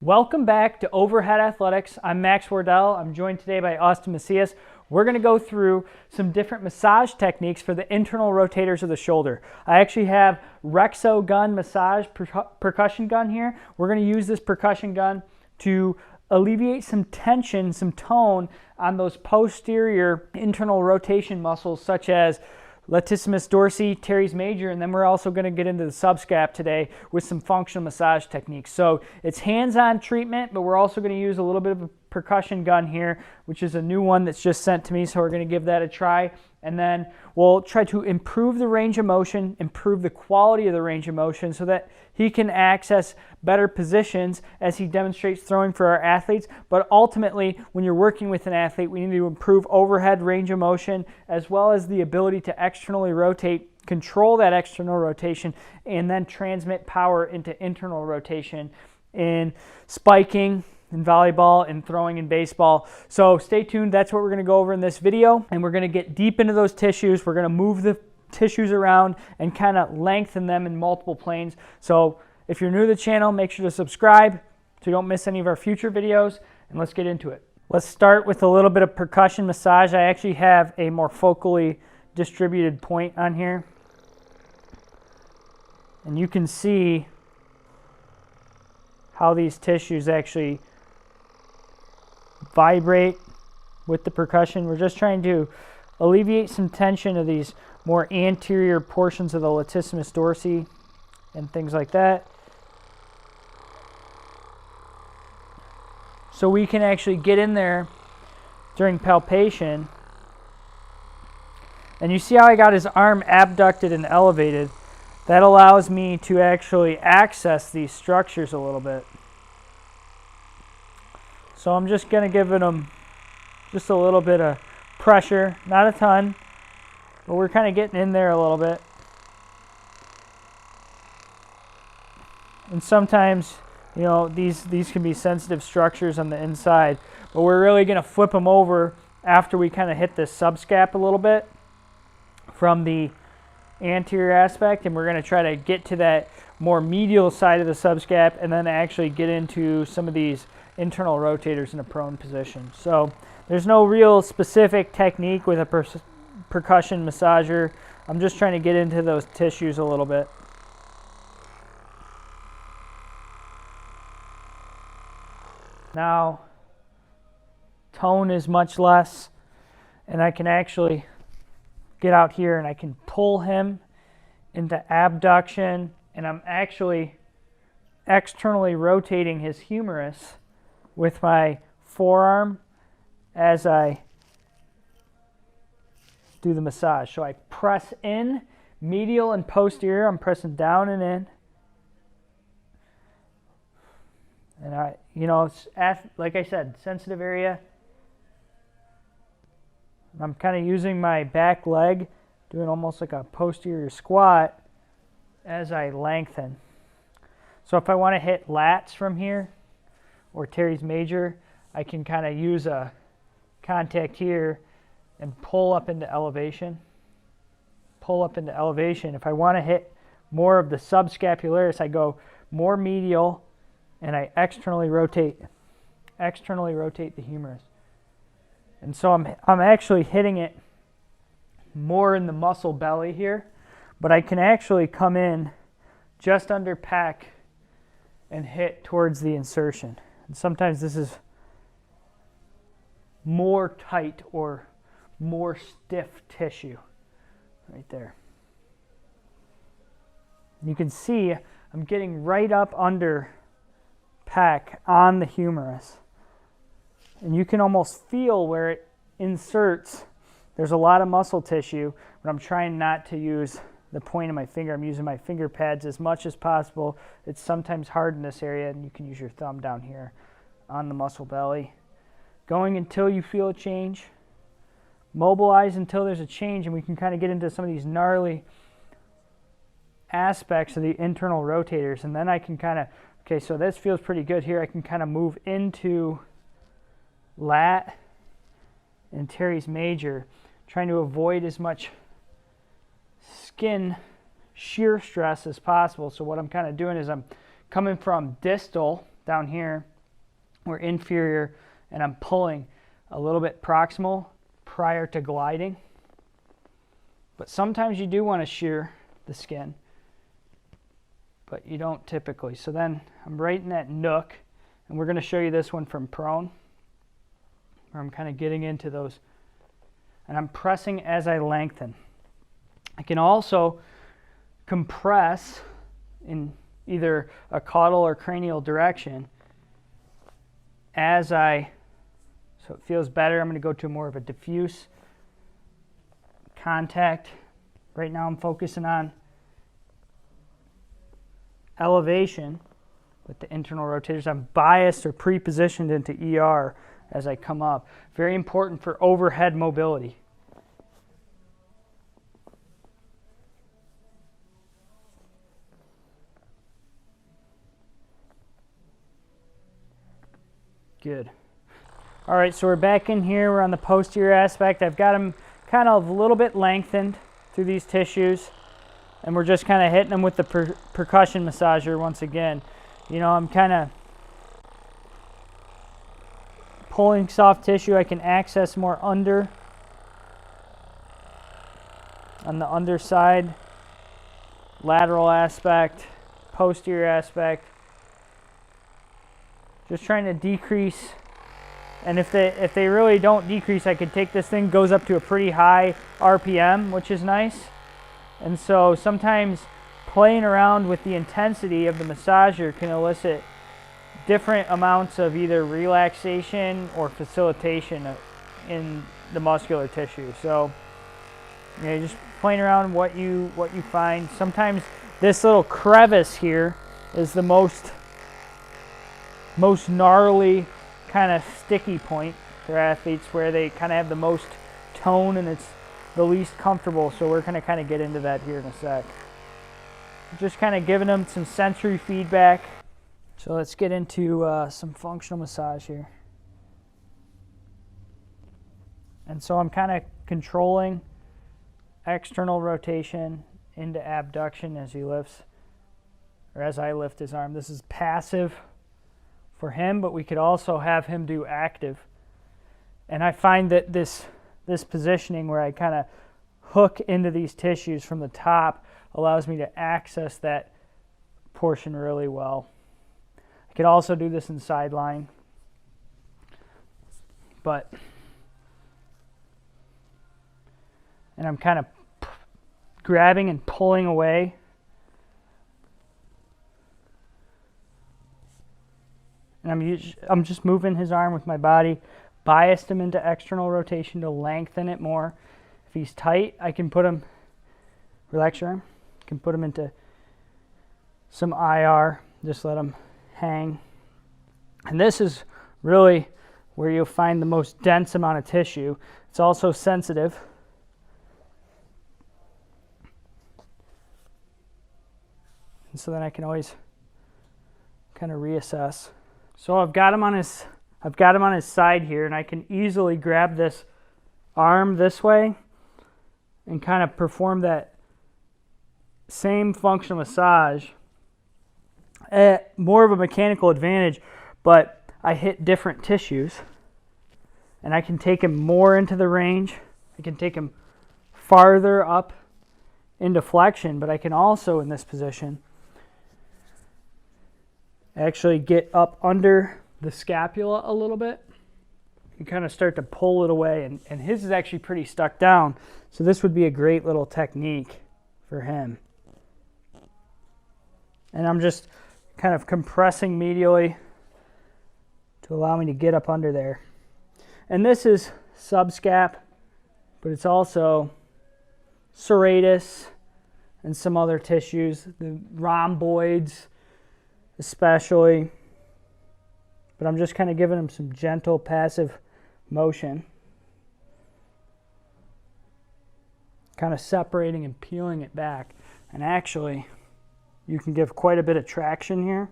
Welcome back to Overhead Athletics. I'm Max Wardell. I'm joined today by Austin Macias. We're going to go through some different massage techniques for the internal rotators of the shoulder. I actually have Rexogun massage percussion gun here. We're going to use this percussion gun to alleviate some tension, some tone on those posterior internal rotation muscles such as latissimus dorsi, teres major, and then we're also going to get into the subscap today with some functional massage techniques. So it's hands-on treatment, but we're also going to use a little bit of a percussion gun here, which is a new one that's just sent to me, so we're going to give that a try. And then we'll try to improve the range of motion, improve the quality of the range of motion so that he can access better positions as he demonstrates throwing for our athletes. But ultimately, when you're working with an athlete, we need to improve overhead range of motion as well as the ability to externally rotate, control that external rotation, and then transmit power into internal rotation in spiking, in volleyball, and throwing in baseball. So stay tuned. That's what we're going to go over in this video, and we're going to get deep into those tissues. We're going to move the tissues around and kind of lengthen them in multiple planes. So if you're new to the channel, make sure to subscribe so you don't miss any of our future videos, and let's get into it. Let's start with a little bit of percussion massage. I actually have a more focally distributed point on here, and you can see how these tissues actually vibrate with the percussion. We're just trying to alleviate some tension of these more anterior portions of the latissimus dorsi and things like that, so we can actually get in there during palpation. And you see how I got his arm abducted and elevated? That allows me to actually access these structures a little bit. So I'm just going to give him just a little bit of pressure, not a ton, but we're kind of getting in there a little bit. And sometimes, you know, these can be sensitive structures on the inside, but we're really going to flip them over after we kind of hit the subscap a little bit from the anterior aspect, and we're going to try to get to that more medial side of the subscap and then actually get into some of these internal rotators in a prone position. So there's no real specific technique with a percussion massager. I'm just trying to get into those tissues a little bit. Now, tone is much less, and I can actually get out here and I can pull him into abduction, and I'm actually externally rotating his humerus with my forearm as I do the massage. So I press in, medial and posterior. I'm pressing down and in. And it's, like I said, sensitive area. I'm kind of using my back leg, doing almost like a posterior squat as I lengthen. So if I want to hit lats from here, or teres major, I can kind of use a contact here and pull up into elevation. Pull up into elevation. If I want to hit more of the subscapularis, I go more medial and I externally rotate the humerus. And so I'm actually hitting it more in the muscle belly here, but I can actually come in just under pec and hit towards the insertion. And sometimes this is more tight or more stiff tissue right there. You can see I'm getting right up under pec on the humerus. And you can almost feel where it inserts. There's a lot of muscle tissue, but I'm trying not to use the point of my finger. I'm using my finger pads as much as possible. It's sometimes hard in this area, and you can use your thumb down here on the muscle belly. Going until you feel a change. Mobilize until there's a change, and we can kind of get into some of these gnarly aspects of the internal rotators. And then I can kind of, okay, so this feels pretty good here. I can kind of move into lat and teres major, trying to avoid as much skin shear stress as possible. So what I'm kind of doing is I'm coming from distal down here or inferior, and I'm pulling a little bit proximal prior to gliding. But sometimes you do want to shear the skin, but you don't typically. So then I'm right in that nook, and we're going to show you this one from prone, where I'm kind of getting into those, and I'm pressing as I lengthen. I can also compress in either a caudal or cranial direction so it feels better. I'm going to go to more of a diffuse contact. Right now I'm focusing on elevation with the internal rotators. I'm biased or pre-positioned into ER as I come up. Very important for overhead mobility. Good. All right, so we're back in here. We're on the posterior aspect. I've got them kind of a little bit lengthened through these tissues, and we're just kind of hitting them with the percussion massager once again. You know, I'm kind of pulling soft tissue. I can access more on the underside, lateral aspect, posterior aspect. Just trying to decrease, and if they really don't decrease, I could take this thing, goes up to a pretty high RPM, which is nice. And so sometimes playing around with the intensity of the massager can elicit different amounts of either relaxation or facilitation in the muscular tissue. So you know, just playing around what you find. Sometimes this little crevice here is the most gnarly kind of sticky point for athletes, where they kind of have the most tone and it's the least comfortable. So we're going to kind of get into that here in a sec. Just kind of giving them some sensory feedback. So let's get into some functional massage here. And so I'm kind of controlling external rotation into abduction as he lifts, or as I lift his arm. This is passive for him, but we could also have him do active. And I find that this positioning where I kind of hook into these tissues from the top allows me to access that portion really well. I could also do this in sideline, and I'm kind of grabbing and pulling away. And I'm just moving his arm with my body, biased him into external rotation to lengthen it more. If he's tight, I can put him, relax your arm, I can put him into some IR, just let him hang. And this is really where you'll find the most dense amount of tissue. It's also sensitive. And so then I can always kind of reassess. So I've got him on his side here, and I can easily grab this arm this way and kind of perform that same functional massage at more of a mechanical advantage, but I hit different tissues, and I can take him more into the range. I can take him farther up into flexion, but I can also, in this position, actually get up under the scapula a little bit and kind of start to pull it away. And his is actually pretty stuck down, so this would be a great little technique for him. And I'm just kind of compressing medially to allow me to get up under there. And this is subscap, but it's also serratus and some other tissues, the rhomboids especially. But I'm just kind of giving them some gentle passive motion, kind of separating and peeling it back. And actually, you can give quite a bit of traction here,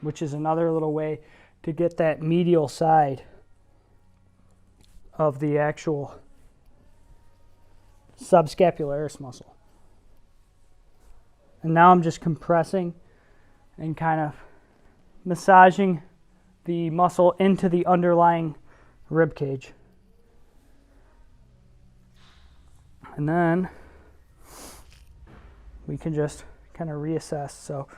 which is another little way to get that medial side of the actual subscapularis muscle. And now I'm just compressing and kind of massaging the muscle into the underlying rib cage. And then we can just kind of reassess. So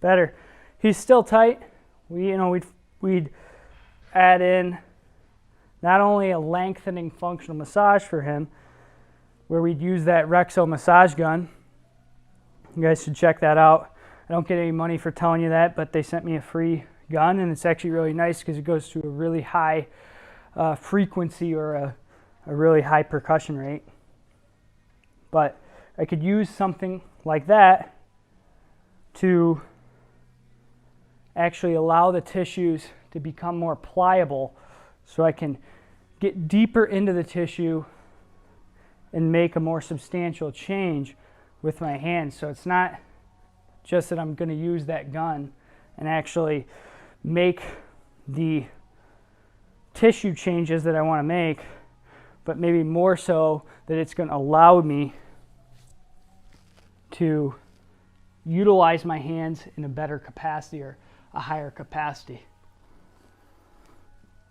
better. He's still tight. We'd add in not only a lengthening functional massage for him, where we'd use that Rexo massage gun. You guys should check that out. I don't get any money for telling you that, but they sent me a free gun, and it's actually really nice because it goes to a really high frequency, or a really high percussion rate. But I could use something like that to actually allow the tissues to become more pliable, so I can get deeper into the tissue and make a more substantial change with my hands. So it's not just that I'm going to use that gun and actually make the tissue changes that I want to make, but maybe more so that it's going to allow me to utilize my hands in a better capacity, or a higher capacity.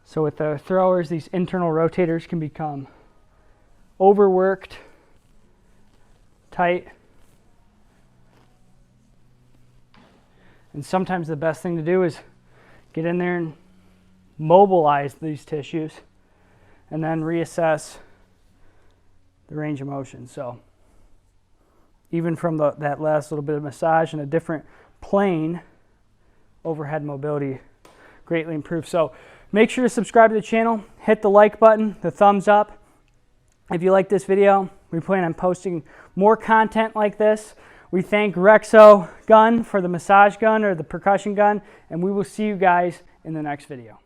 So with the throwers, these internal rotators can become overworked, tight, and sometimes the best thing to do is get in there and mobilize these tissues and then reassess the range of motion. So even from that last little bit of massage in a different plane, overhead mobility greatly improved. So make sure to subscribe to the channel, hit the like button, the thumbs up. If you like this video, we plan on posting more content like this. We thank Rexogun for the massage gun, or the percussion gun, and we will see you guys in the next video.